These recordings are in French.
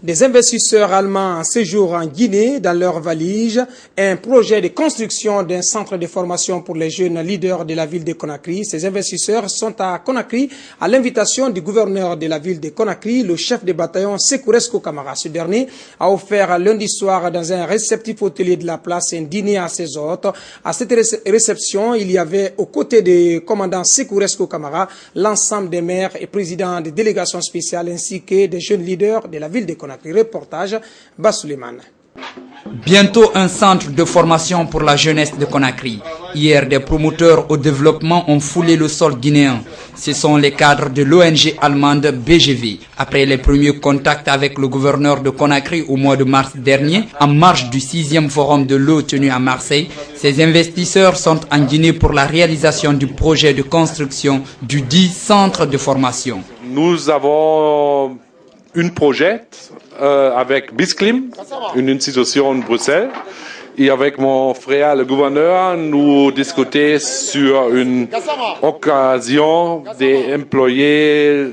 Des investisseurs allemands en séjour en Guinée dans leur valise, un projet de construction d'un centre de formation pour les jeunes leaders de la ville de Conakry. Ces investisseurs sont à Conakry à l'invitation du gouverneur de la ville de Conakry, le chef de bataillon Sekouresco Kamara. Ce dernier a offert lundi soir dans un réceptif hôtelier de la place un dîner à ses hôtes. À cette réception, il y avait aux côtés du commandant Sekouresco Kamara l'ensemble des maires et présidents des délégations spéciales ainsi que des jeunes leaders de la ville de Conakry. Reportage Bassouleymane. Bientôt un centre de formation pour la jeunesse de Conakry. Hier, des promoteurs au développement ont foulé le sol guinéen. Ce sont les cadres de l'ONG allemande BGV. Après les premiers contacts avec le gouverneur de Conakry au mois de mars dernier, en marge du 6e forum de l'eau tenu à Marseille, ces investisseurs sont en Guinée pour la réalisation du projet de construction du dit centre de formation. Nous avons un projet avec Bisclim, une institution de Bruxelles, et avec mon frère le gouverneur, nous discutons sur une occasion d'employer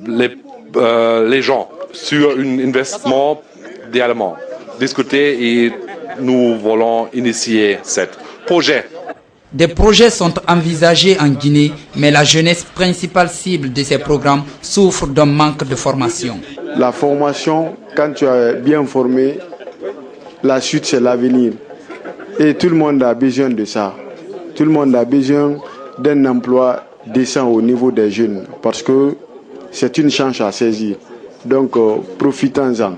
les gens sur un investissement des Allemands. Discuter et nous voulons initier ce projet. Des projets sont envisagés en Guinée, mais la jeunesse principale cible de ces programmes souffre d'un manque de formation. La formation, quand tu es bien formé, la suite c'est l'avenir. Et tout le monde a besoin de ça. Tout le monde a besoin d'un emploi décent au niveau des jeunes, parce que c'est une chance à saisir. Donc profitons-en.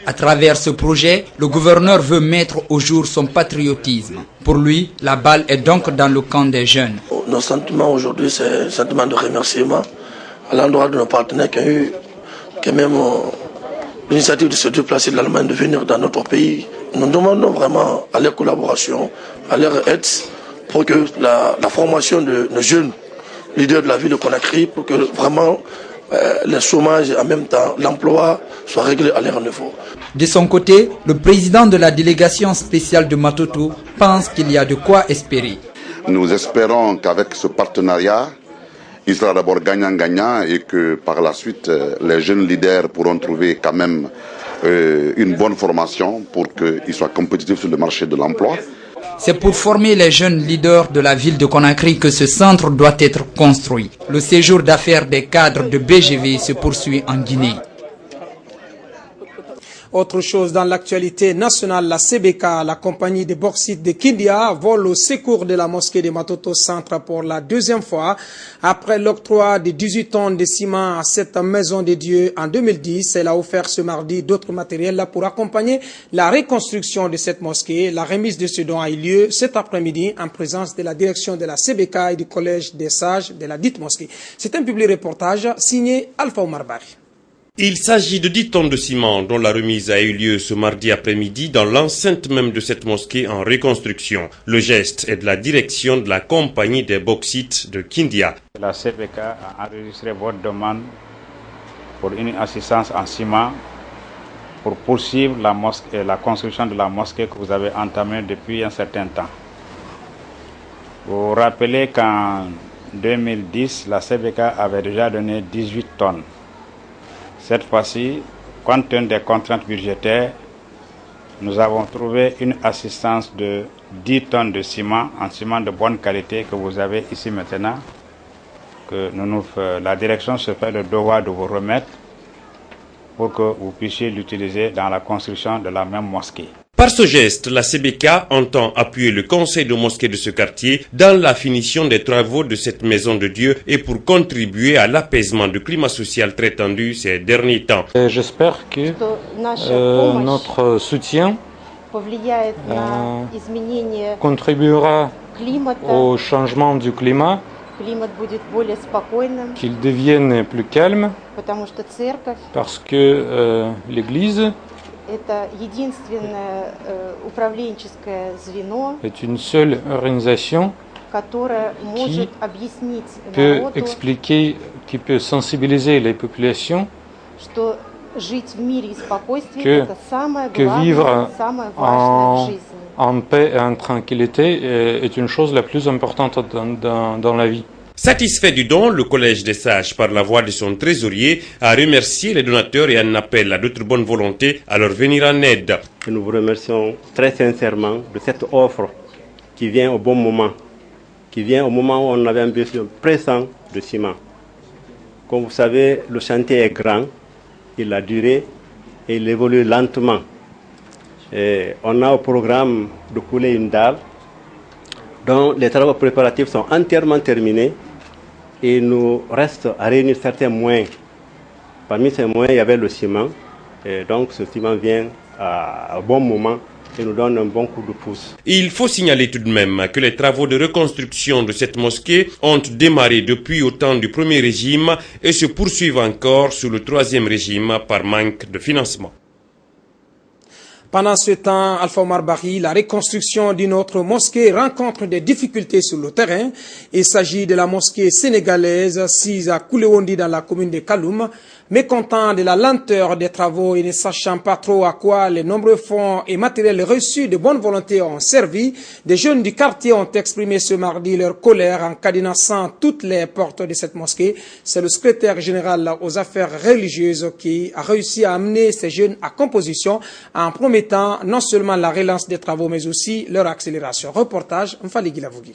À travers ce projet, le gouverneur veut mettre au jour son patriotisme. Pour lui, la balle est donc dans le camp des jeunes. Nos sentiments aujourd'hui, c'est un sentiment de remerciement à l'endroit de nos partenaires qui ont eu quand même l'initiative de se déplacer de l'Allemagne, de venir dans notre pays. Nous demandons vraiment à leur collaboration, à leur aide pour que la formation de nos jeunes leaders de la ville de Conakry, pour que vraiment le chômage et en même temps l'emploi soit réglé à leur niveau. De son côté, le président de la délégation spéciale de Matoto pense qu'il y a de quoi espérer. Nous espérons qu'avec ce partenariat, il sera d'abord gagnant-gagnant et que par la suite, les jeunes leaders pourront trouver quand même une bonne formation pour qu'ils soient compétitifs sur le marché de l'emploi. C'est pour former les jeunes leaders de la ville de Conakry que ce centre doit être construit. Le séjour d'affaires des cadres de BGV se poursuit en Guinée. Autre chose dans l'actualité nationale, la CBK, la compagnie de bauxite de Kindia, vole au secours de la mosquée de Matoto Centre pour la deuxième fois. Après l'octroi de 18 tonnes de ciment à cette maison de Dieu en 2010, elle a offert ce mardi d'autres matériels pour accompagner la reconstruction de cette mosquée. La remise de ce don a eu lieu cet après-midi en présence de la direction de la CBK et du collège des sages de la dite mosquée. C'est un public reportage signé Alpha Omar Bari. Il s'agit de 10 tonnes de ciment dont la remise a eu lieu ce mardi après-midi dans l'enceinte même de cette mosquée en reconstruction. Le geste est de la direction de la compagnie des bauxites de Kindia. La CBK a enregistré votre demande pour une assistance en ciment pour poursuivre la construction de la mosquée que vous avez entamée depuis un certain temps. Vous vous rappelez qu'en 2010, la CBK avait déjà donné 18 tonnes. Cette fois-ci, compte tenu des contraintes budgétaires, nous avons trouvé une assistance de 10 tonnes de ciment, en ciment de bonne qualité que vous avez ici maintenant, que la direction se fait le devoir de vous remettre pour que vous puissiez l'utiliser dans la construction de la même mosquée. Par ce geste, la CBK entend appuyer le conseil de mosquée de ce quartier dans la finition des travaux de cette maison de Dieu et pour contribuer à l'apaisement du climat social très tendu ces derniers temps. J'espère que notre soutien contribuera au changement du climat, qu'il devienne plus calme, parce que l'Église est une seule organisation qui peut expliquer, qui peut sensibiliser les populations que vivre en paix et en tranquillité est une chose la plus importante dans la vie. Satisfait du don, le Collège des Sages, par la voix de son trésorier, a remercié les donateurs et en appelle à d'autres bonnes volontés à leur venir en aide. Et nous vous remercions très sincèrement de cette offre qui vient au bon moment, qui vient au moment où on avait un besoin pressant de ciment. Comme vous savez, le chantier est grand, il a duré et il évolue lentement. Et on a au programme de couler une dalle dont les travaux préparatifs sont entièrement terminés et il nous reste à réunir certains moyens. Parmi ces moyens, il y avait le ciment et donc ce ciment vient à un bon moment et nous donne un bon coup de pouce. Il faut signaler tout de même que les travaux de reconstruction de cette mosquée ont démarré depuis au temps du premier régime et se poursuivent encore sous le troisième régime par manque de financement. Pendant ce temps, Alpha Omar Bari, la reconstruction d'une autre mosquée rencontre des difficultés sur le terrain. Il s'agit de la mosquée sénégalaise sise à Kouléwondi dans la commune de Kaloum. Mécontent de la lenteur des travaux et ne sachant pas trop à quoi les nombreux fonds et matériels reçus de bonne volonté ont servi, des jeunes du quartier ont exprimé ce mardi leur colère en cadenassant toutes les portes de cette mosquée. C'est le secrétaire général aux affaires religieuses qui a réussi à amener ces jeunes à composition en promettant non seulement la relance des travaux mais aussi leur accélération. Reportage Mfali Gilavougi.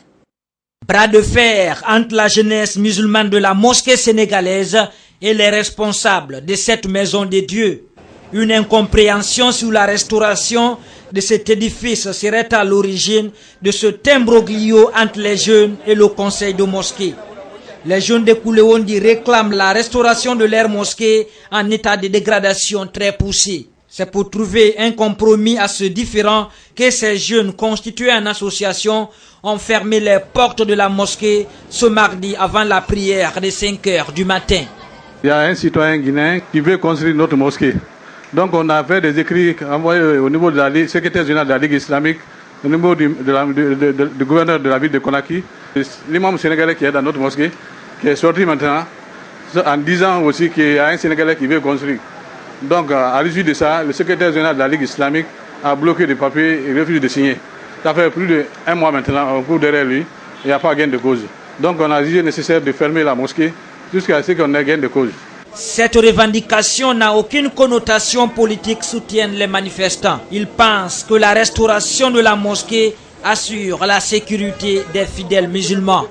Bras de fer entre la jeunesse musulmane de la mosquée sénégalaise et les responsables de cette maison de Dieu. Une incompréhension sur la restauration de cet édifice serait à l'origine de ce imbroglio entre les jeunes et le conseil de mosquée. Les jeunes de Kouléwondi réclament la restauration de leur mosquée en état de dégradation très poussée. C'est pour trouver un compromis à ce différend que ces jeunes constitués en association ont fermé les portes de la mosquée ce mardi avant la prière de 5 heures du matin. Il y a un citoyen guinéen qui veut construire notre mosquée. Donc on a fait des écrits envoyés au niveau de la Ligue, secrétaire général de la Ligue islamique, au niveau du gouverneur de la ville de Conakry, l'imam sénégalais qui est dans notre mosquée, qui est sorti maintenant en disant aussi qu'il y a un Sénégalais qui veut construire. Donc à l'issue de ça, le secrétaire général de la Ligue islamique a bloqué des papiers et refuse de signer. Ça fait plus d'1 mois maintenant, on court derrière lui, il n'y a pas gain de cause. Donc on a jugé nécessaire de fermer la mosquée jusqu'à ce qu'on ait gain de cause. Cette revendication n'a aucune connotation politique, soutiennent les manifestants. Ils pensent que la restauration de la mosquée assure la sécurité des fidèles musulmans.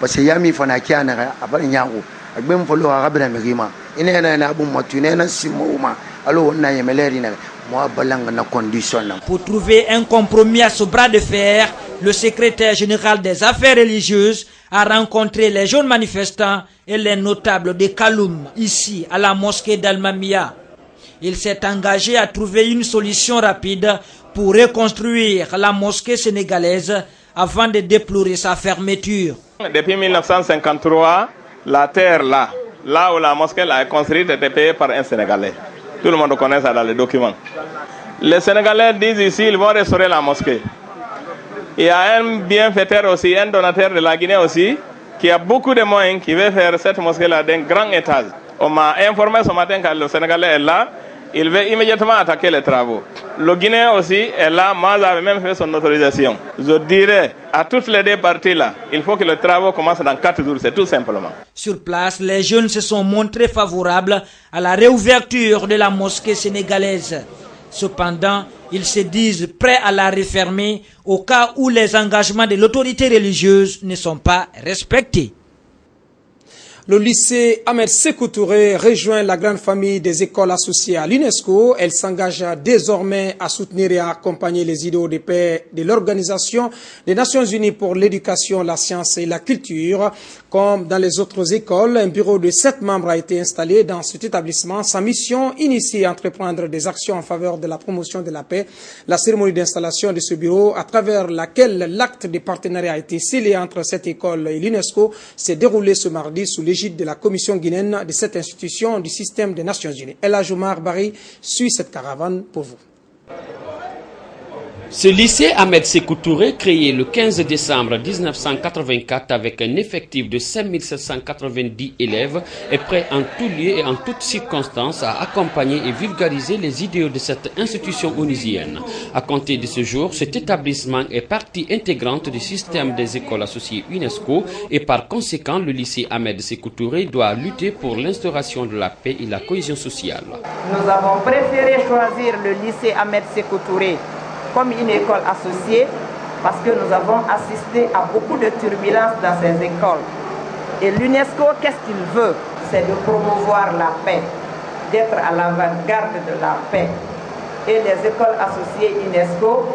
Parce que yami fana kiana abal nyango agbem folo agabra migima ina na abu motune na simoma alo na yemeleri na mo balanga na condition. Pour trouver un compromis à ce bras de fer, le secrétaire général des affaires religieuses a rencontré les jeunes manifestants et les notables de Kaloum ici à la mosquée d'Al-Mamia. Il s'est engagé à trouver une solution rapide pour reconstruire la mosquée sénégalaise avant de déplorer sa fermeture. Depuis 1953, la terre là où la mosquée a été construite était payée par un Sénégalais. Tout le monde connaît ça dans les documents. Les Sénégalais disent ici qu'ils vont restaurer la mosquée. Il y a un bienfaiteur aussi, un donateur de la Guinée aussi, qui a beaucoup de moyens, qui veut faire cette mosquée-là d'un grand étage. On m'a informé ce matin que le Sénégalais est là. Il veut immédiatement attaquer les travaux. Le Guinéen aussi est là, moi j'avais même fait son autorisation. Je dirais à toutes les deux parties là, il faut que le travaux commence dans 4 jours, c'est tout simplement. Sur place, les jeunes se sont montrés favorables à la réouverture de la mosquée sénégalaise. Cependant, ils se disent prêts à la refermer au cas où les engagements de l'autorité religieuse ne sont pas respectés. Le lycée Ahmed Sékou Touré rejoint la grande famille des écoles associées à l'UNESCO. Elle s'engage désormais à soutenir et à accompagner les idéaux de paix de l'Organisation des Nations Unies pour l'éducation, la science et la culture. Comme dans les autres écoles, un bureau de 7 membres a été installé dans cet établissement. Sa mission, initier et entreprendre des actions en faveur de la promotion de la paix. La cérémonie d'installation de ce bureau, à travers laquelle l'acte de partenariat a été scellé entre cette école et l'UNESCO, s'est déroulé ce mardi sous l'égide de la commission guinéenne de cette institution du système des Nations Unies. El Hadj Omar Bari suit cette caravane pour vous. Ce lycée Ahmed Sékou Touré, créé le 15 décembre 1984 avec un effectif de 5790 élèves, est prêt en tout lieu et en toutes circonstances à accompagner et vulgariser les idéaux de cette institution onusienne. À compter de ce jour, cet établissement est partie intégrante du système des écoles associées UNESCO et par conséquent, le lycée Ahmed Sékou Touré doit lutter pour l'instauration de la paix et la cohésion sociale. Nous avons préféré choisir le lycée Ahmed Sékou Touré comme une école associée parce que nous avons assisté à beaucoup de turbulences dans ces écoles. Et l'UNESCO, qu'est-ce qu'il veut? C'est de promouvoir la paix, d'être à l'avant-garde de la paix. Et les écoles associées UNESCO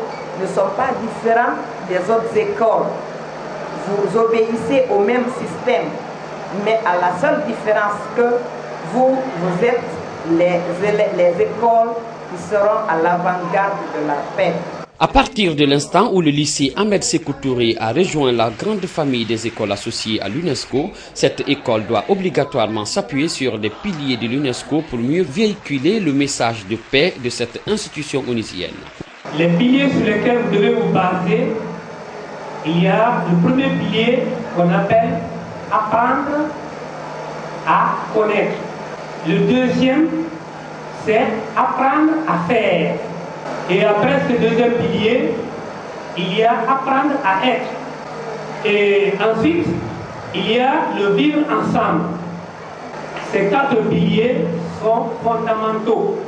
ne sont pas différentes des autres écoles. Vous obéissez au même système, mais à la seule différence que vous êtes les écoles qui seront à l'avant-garde de la paix. À partir de l'instant où le lycée Ahmed Sékou Touré a rejoint la grande famille des écoles associées à l'UNESCO, cette école doit obligatoirement s'appuyer sur les piliers de l'UNESCO pour mieux véhiculer le message de paix de cette institution onusienne. Les piliers sur lesquels vous devez vous baser, il y a le premier pilier qu'on appelle apprendre à connaître. Le deuxième, c'est apprendre à faire. Et après ce deuxième pilier, il y a apprendre à être. Et ensuite, il y a le vivre ensemble. Ces 4 piliers sont fondamentaux.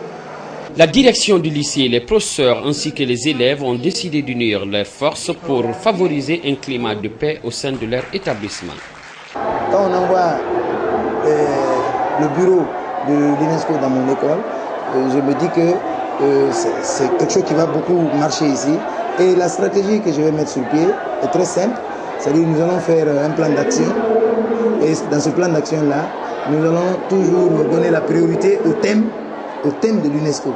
La direction du lycée, les professeurs ainsi que les élèves ont décidé d'unir leurs forces pour favoriser un climat de paix au sein de leur établissement. Quand on envoie le bureau de l'UNESCO dans mon école, je me dis que c'est quelque chose qui va beaucoup marcher ici. Et la stratégie que je vais mettre sur pied est très simple. C'est-à-dire que nous allons faire un plan d'action. Et dans ce plan d'action-là, nous allons toujours donner la priorité au thème de l'UNESCO.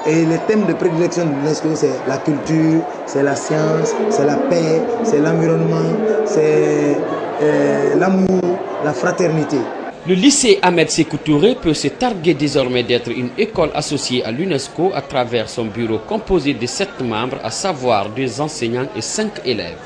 Et les thèmes de prédilection de l'UNESCO, c'est la culture, c'est la science, c'est la paix, c'est l'environnement, c'est l'amour, la fraternité. Le lycée Ahmed Sékou Touré peut se targuer désormais d'être une école associée à l'UNESCO à travers son bureau composé de 7 membres, à savoir 2 enseignants et 5 élèves.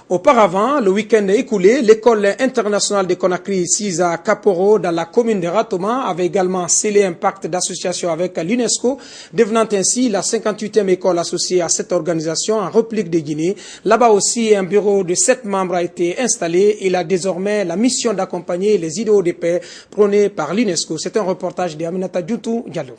Auparavant, le week-end écoulé, l'école internationale de Conakry, Sisa Kaporo, dans la commune de Ratoma, avait également scellé un pacte d'association avec l'UNESCO, devenant ainsi la 58e école associée à cette organisation en République de Guinée. Là-bas aussi, un bureau de 7 membres a été installé. Il a désormais la mission d'accompagner les idéaux de paix prônés par l'UNESCO. C'est un reportage d'Aminata Djoutou Diallo.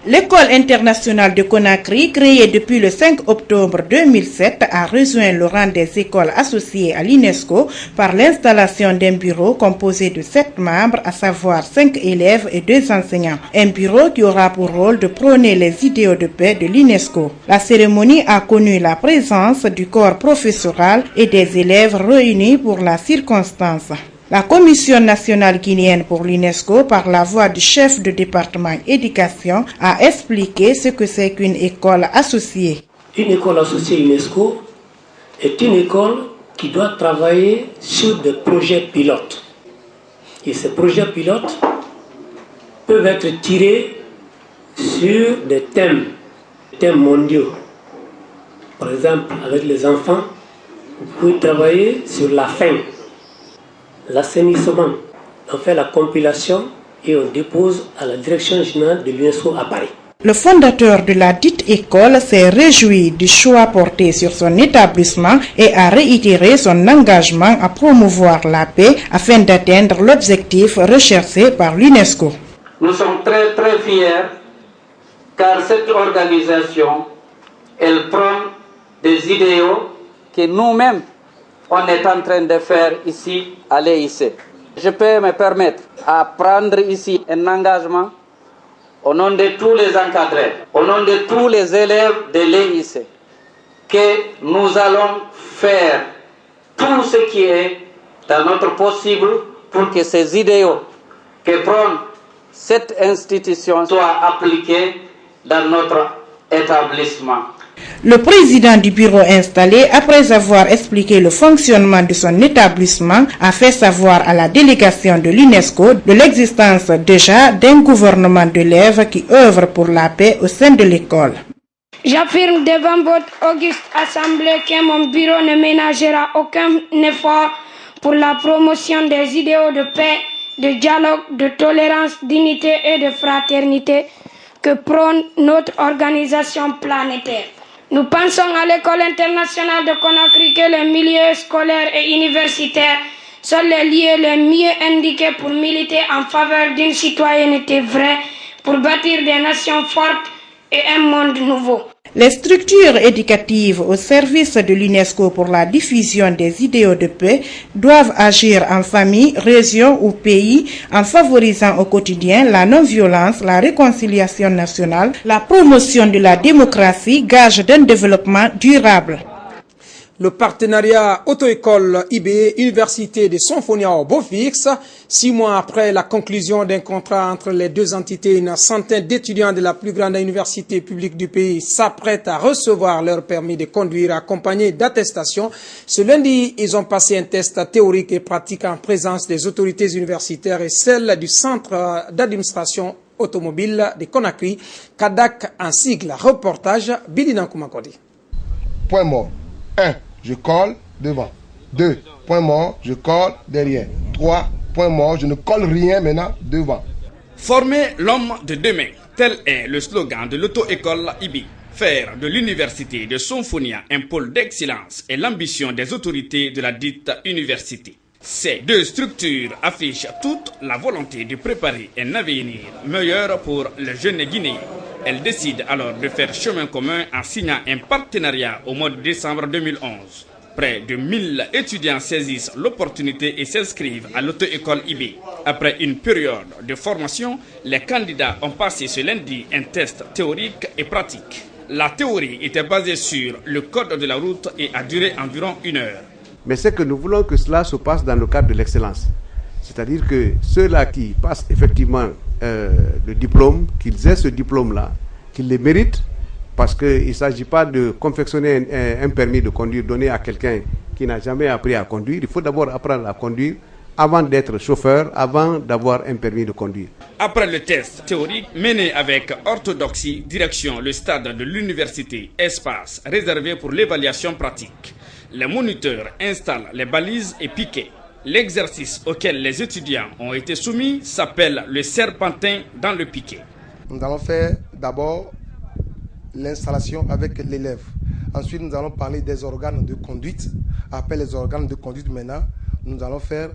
L'école internationale de Conakry, créée depuis le 5 octobre 2007, a rejoint le rang des écoles associées à l'UNESCO par l'installation d'un bureau composé de 7 membres, à savoir 5 élèves et 2 enseignants. Un bureau qui aura pour rôle de prôner les idéaux de paix de l'UNESCO. La cérémonie a connu la présence du corps professoral et des élèves réunis pour la circonstance. La Commission nationale guinéenne pour l'UNESCO, par la voix du chef de département éducation, a expliqué ce que c'est qu'une école associée. Une école associée UNESCO est une école qui doit travailler sur des projets pilotes. Et ces projets pilotes peuvent être tirés sur des thèmes mondiaux. Par exemple, avec les enfants, vous pouvez travailler sur la faim, l'assainissement. On fait la compilation et on dépose à la direction générale de l'UNESCO à Paris. Le fondateur de la dite école s'est réjoui du choix porté sur son établissement et a réitéré son engagement à promouvoir la paix afin d'atteindre l'objectif recherché par l'UNESCO. Nous sommes très très fiers car cette organisation, elle prend des idéaux que nous-mêmes on est en train de faire ici à l'EIC. Je peux me permettre à prendre ici un engagement au nom de tous les encadrés, au nom de tous les élèves de l'EIC, que nous allons faire tout ce qui est dans notre possible pour que ces idéaux que prend cette institution soient appliqués dans notre établissement. Le président du bureau installé, après avoir expliqué le fonctionnement de son établissement, a fait savoir à la délégation de l'UNESCO de l'existence déjà d'un gouvernement d'élèves qui œuvre pour la paix au sein de l'école. J'affirme devant votre auguste assemblée que mon bureau ne ménagera aucun effort pour la promotion des idéaux de paix, de dialogue, de tolérance, d'unité et de fraternité que prône notre organisation planétaire. Nous pensons à l'école internationale de Conakry que les milieux scolaires et universitaires sont les lieux les mieux indiqués pour militer en faveur d'une citoyenneté vraie, pour bâtir des nations fortes et un monde nouveau. Les structures éducatives au service de l'UNESCO pour la diffusion des idéaux de paix doivent agir en famille, région ou pays en favorisant au quotidien la non-violence, la réconciliation nationale, la promotion de la démocratie, gage d'un développement durable. Le partenariat auto-école IB, Université de Sonfonia au Bofix, 6 mois après la conclusion d'un contrat entre les deux entités, une centaine d'étudiants de la plus grande université publique du pays s'apprêtent à recevoir leur permis de conduire accompagné d'attestation. Ce lundi, ils ont passé un test théorique et pratique en présence des autorités universitaires et celle du centre d'administration automobile de Conakry, CADAC en sigle. Reportage Bilina Koumakodi. Point mort. 1. Je colle devant. 2. Point mort, je colle derrière. 3. Point mort, je ne colle rien maintenant devant. Former l'homme de demain, tel est le slogan de l'auto-école IBI. Faire de l'université de Sonfonia un pôle d'excellence est l'ambition des autorités de la dite université. Ces deux structures affichent toute la volonté de préparer un avenir meilleur pour les jeunes Guinéens. Elles décident alors de faire chemin commun en signant un partenariat au mois de décembre 2011. Près de 1000 étudiants saisissent l'opportunité et s'inscrivent à l'auto-école IB. Après une période de formation, les candidats ont passé ce lundi un test théorique et pratique. La théorie était basée sur le code de la route et a duré environ 1 heure. Mais c'est que nous voulons que cela se passe dans le cadre de l'excellence. C'est-à-dire que ceux-là qui passent effectivement le diplôme, qu'ils aient ce diplôme-là, qu'ils le méritent, parce qu'il ne s'agit pas de confectionner un permis de conduire donné à quelqu'un qui n'a jamais appris à conduire. Il faut d'abord apprendre à conduire avant d'être chauffeur, avant d'avoir un permis de conduire. Après le test théorique mené avec orthodoxie, direction le stade de l'université, espace réservé pour l'évaluation pratique. Les moniteurs installent les balises et piquets. L'exercice auquel les étudiants ont été soumis s'appelle le serpentin dans le piquet. Nous allons faire d'abord l'installation avec l'élève. Ensuite, nous allons parler des organes de conduite. Après les organes de conduite, maintenant, nous allons faire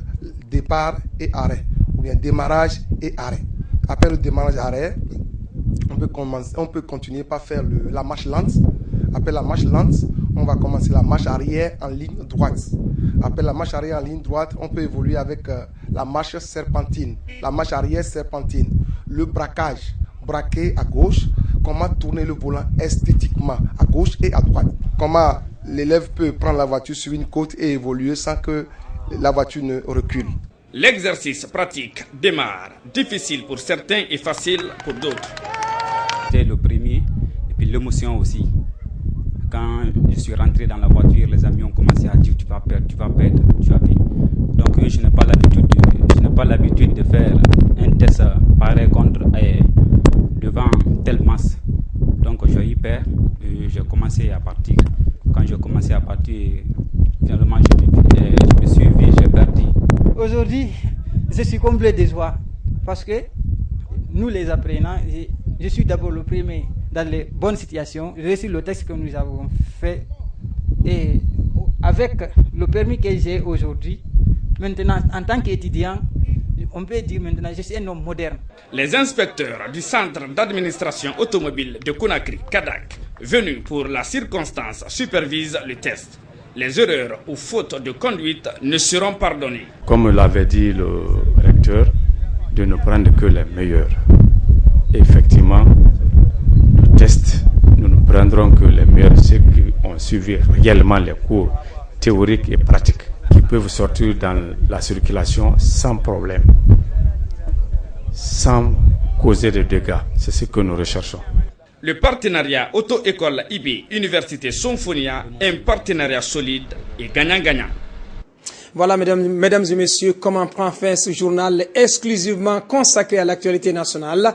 départ et arrêt, ou bien démarrage et arrêt. Après le démarrage et arrêt, on peut continuer par faire la marche lente. Après la marche lente, on va commencer la marche arrière en ligne droite. Après la marche arrière en ligne droite, on peut évoluer avec la marche serpentine, la marche arrière serpentine, le braquage, braquer à gauche, comment tourner le volant esthétiquement à gauche et à droite. Comment l'élève peut prendre la voiture sur une côte et évoluer sans que la voiture ne recule. L'exercice pratique démarre, difficile pour certains et facile pour d'autres. C'était le premier et puis l'émotion aussi. Quand je suis rentré dans la voiture, les amis ont commencé à dire tu vas perdre, tu vas perdre, tu vas perdre. Donc je n'ai pas l'habitude de faire un test pareil devant telle masse. Donc j'ai eu peur et j'ai commencé à partir. Quand j'ai commencé à partir, finalement je me suis vu, j'ai perdu. Aujourd'hui, je suis comblé de joie parce que nous les apprenants, je suis d'abord le premier dans les bonnes situations. J'ai reçu le texte que nous avons fait et avec le permis que j'ai aujourd'hui, maintenant en tant qu'étudiant, on peut dire maintenant je suis un homme moderne. Les inspecteurs du centre d'administration automobile de Conakry, CADAC, venus pour la circonstance, supervisent le test. Les erreurs ou fautes de conduite ne seront pardonnées. Comme l'avait dit le recteur, de ne prendre que les meilleurs. Effectivement, le test, nous ne prendrons que les meilleurs, ceux qui ont suivi réellement les cours théoriques et pratiques, qui peuvent sortir dans la circulation sans problème, sans causer de dégâts. C'est ce que nous recherchons. Le partenariat Auto-École IB Université Symphonia, un partenariat solide et gagnant-gagnant. Voilà, mesdames et messieurs, comment prend fin ce journal exclusivement consacré à l'actualité nationale.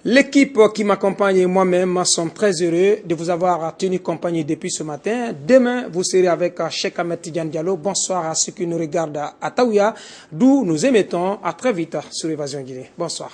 L'équipe qui m'accompagne et moi-même sommes très heureux de vous avoir tenu compagnie depuis ce matin. Demain, vous serez avec Cheikh Ahmed Tidiane Diallo. Bonsoir à ceux qui nous regardent à Taouya, d'où nous émettons. À très vite sur Évasion Guinée. Bonsoir.